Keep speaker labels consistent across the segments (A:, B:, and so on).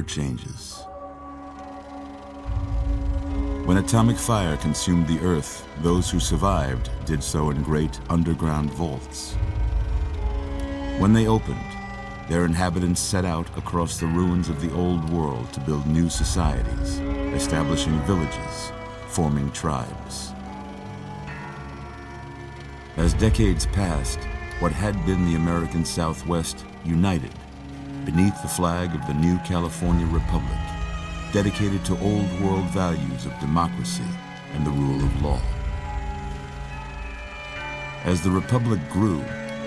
A: changes. When atomic fire consumed the Earth, those who survived did so in great underground vaults. When they opened, their inhabitants set out across the ruins of the old world to build new societies, establishing villages, forming tribes. As decades passed, what had been the American Southwest united beneath the flag of the new California Republic, dedicated to old world values of democracy and the rule of law. As the Republic grew,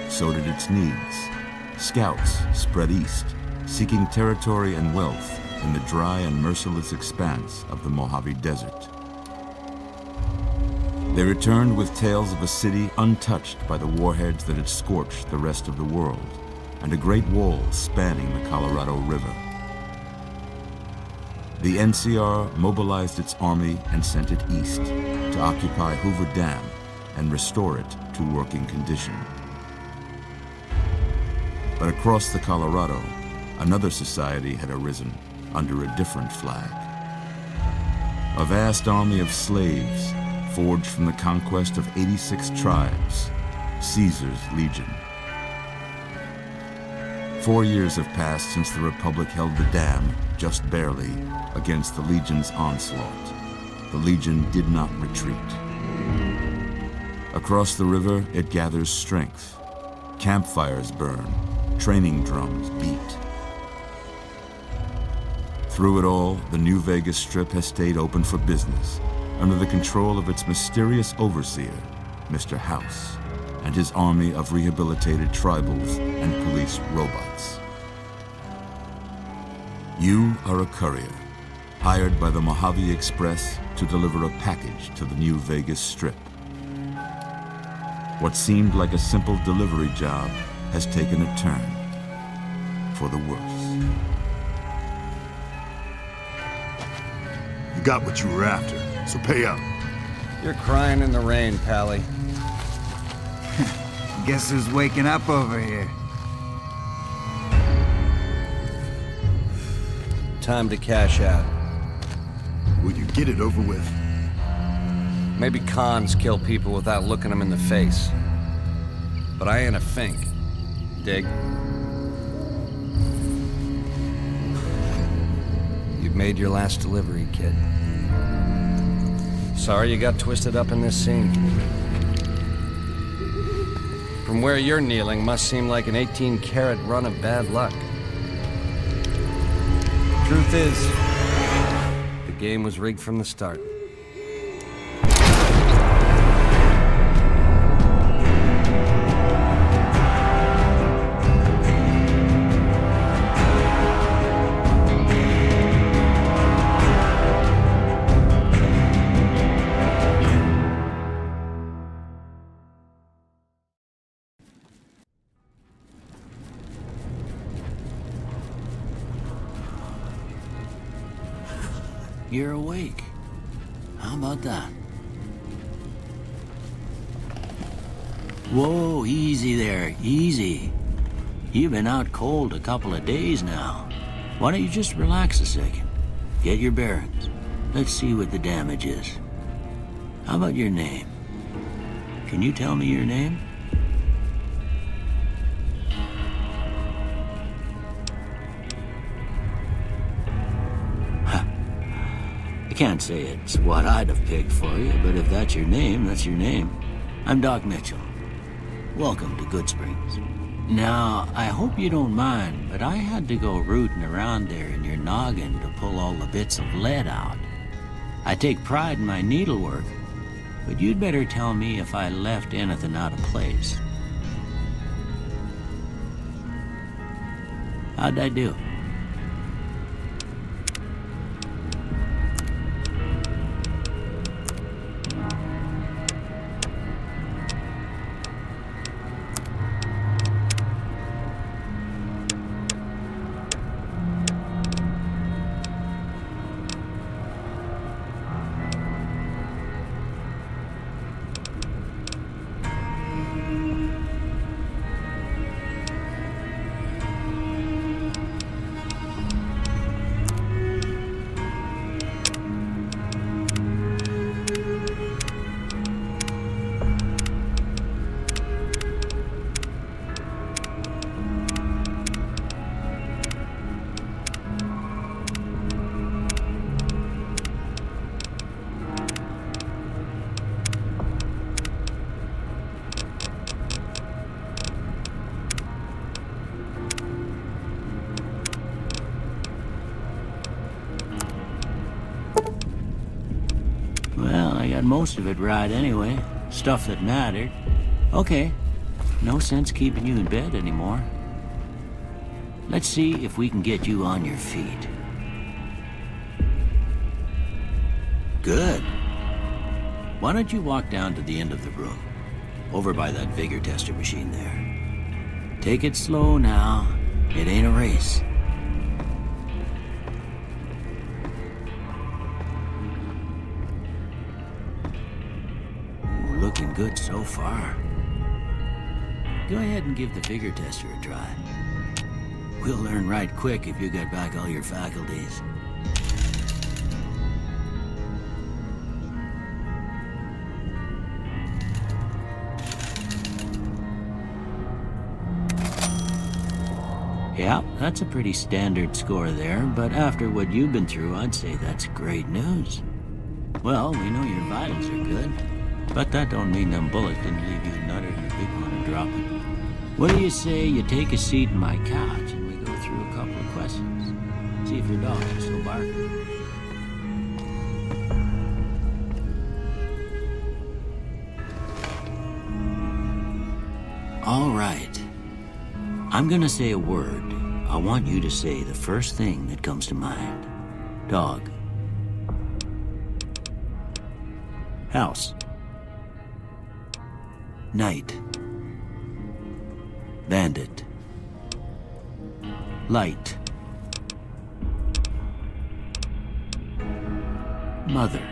A: so did its needs. Scouts spread east, seeking territory and wealth in the dry and merciless expanse of the Mojave Desert. They returned with tales of a city untouched by the warheads that had scorched the rest of the world, and a great wall spanning the Colorado River. The NCR mobilized its army and sent it east to occupy Hoover Dam and restore it to working condition. But across the Colorado, another society had arisen under a different flag. A vast army of slaves forged from the conquest of 86 tribes, Caesar's Legion. 4 years have passed since the Republic held the dam, just barely, against the Legion's onslaught. The Legion did not retreat. Across the river, it gathers strength. Campfires burn, training drums beat. Through it all, the New Vegas Strip has stayed open for business, under the control of its mysterious overseer, Mr. House, and his army of rehabilitated tribals and police robots. You are a courier, hired by the Mojave Express to deliver a package to the New Vegas Strip. What seemed like a simple delivery job has taken a turn for the worse.
B: You got what you were after, so pay up.
C: You're crying in the rain, Pally.
D: Guess who's waking up over here?
C: Time to cash out.
B: Will you get it over with?
C: Maybe cons kill people without looking them in the face. But I ain't a fink. Dig? You've made your last delivery, kid. Sorry you got twisted up in this scene. From where you're kneeling must seem like an 18-carat run of bad luck. Truth is, the game was rigged from the start.
E: You're awake. How about that? Whoa, easy there, easy. You've been out cold a couple of days now. Why don't you just relax a second? Get your bearings. Let's see what the damage is. How about your name? Can you tell me your name? I can't say it's what I'd have picked for you, but if that's your name, that's your name. I'm Doc Mitchell. Welcome to Good Springs. Now, I hope you don't mind, but I had to go rooting around there in your noggin to pull all the bits of lead out. I take pride in my needlework, but you'd better tell me if I left anything out of place. How'd I do? most of it right anyway. Stuff that mattered. Okay, no sense keeping you in bed anymore. Let's see if we can get you on your feet. Good. Why don't you walk down to the end of the room, over by that Vigor tester machine there. Take it slow now. It ain't a race. Looking good so far. Go ahead and give the Vigor tester a try. We'll learn right quick if you get back all your faculties. Yeah, that's a pretty standard score there, but after what you've been through, I'd say that's great news. Well, we know your vitals are good, but that don't mean them bullets didn't leave you nuttered and a big one and drop it. What do you say you take a seat in my couch and we go through a couple of questions? See if your dog is still barking. All right. I'm gonna say a word. I want you to say the first thing that comes to mind. Dog. House. Night. Bandit. Light. Mother.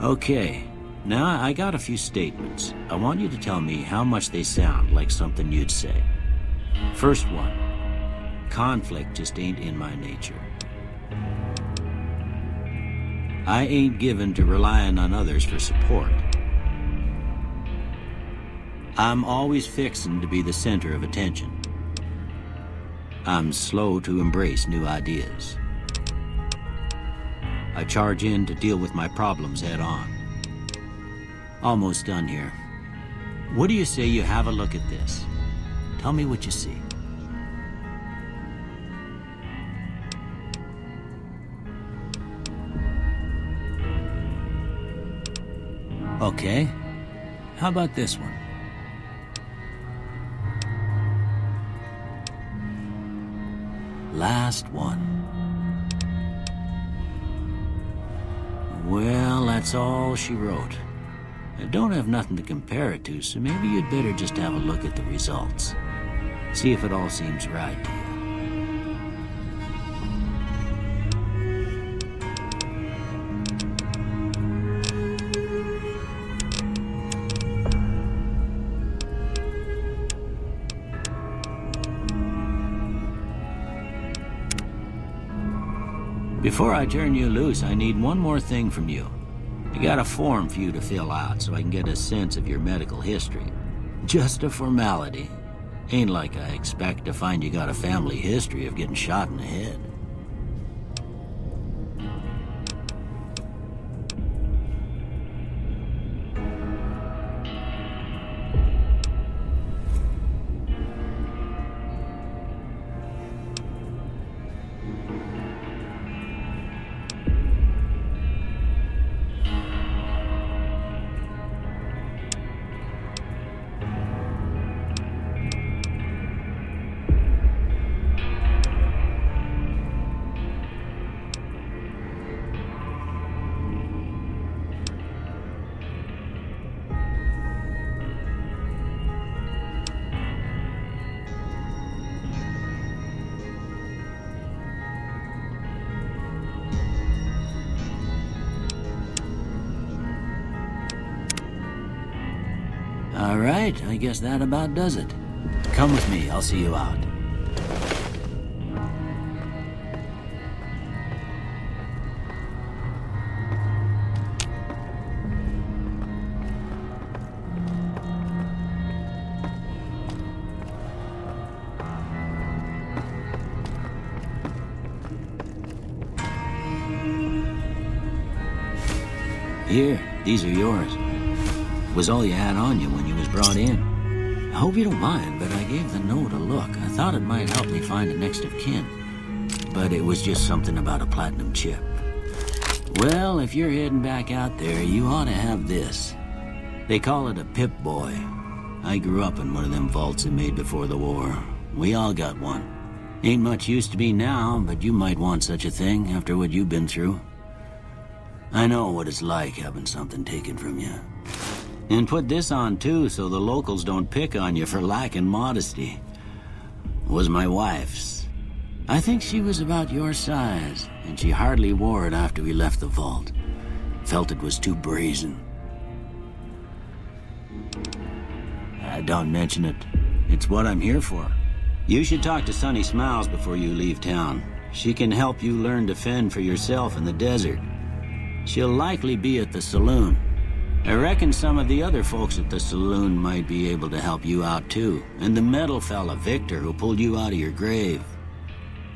E: Okay. Now, I got a few statements. I want you to tell me how much they sound like something you'd say. First one. Conflict just ain't in my nature. I ain't given to relying on others for support. I'm always fixin' to be the center of attention. I'm slow to embrace new ideas. I charge in to deal with my problems head on. Almost done here. What do you say you have a look at this? Tell me what you see. Okay. How about this one? Last one. Well, that's all she wrote. I don't have nothing to compare it to, so maybe you'd better just have a look at the results. See if it all seems right to you. Before I turn you loose, I need one more thing from you. I got a form for you to fill out so I can get a sense of your medical history. Just a formality. Ain't like I expect to find you got a family history of getting shot in the head. All right, I guess that about does it. Come with me, I'll see you out. Here, these are yours. Was all you had on you when you was brought in. I hope you don't mind, but I gave the note a look. I thought it might help me find a next of kin. but it was just something about a platinum chip. Well, if you're heading back out there, you ought to have this. They call it a Pip-Boy. I grew up in one of them vaults they made before the war. We all got one. Ain't much use to be now, but you might want such a thing after what you've been through. I know what it's like having something taken from you. And put this on too, so the locals don't pick on you for lacking modesty. Was my wife's. I think she was about your size, and she hardly wore it after we left the vault. Felt it was too brazen. Don't mention it. It's what I'm here for. You should talk to Sunny Smiles before you leave town. She can help you learn to fend for yourself in the desert. She'll likely be at the saloon. I reckon some of the other folks at the saloon might be able to help you out too. And the metal fella, Victor, who pulled you out of your grave.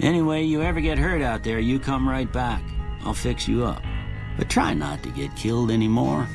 E: Anyway, you ever get hurt out there, you come right back. I'll fix you up. But try not to get killed anymore.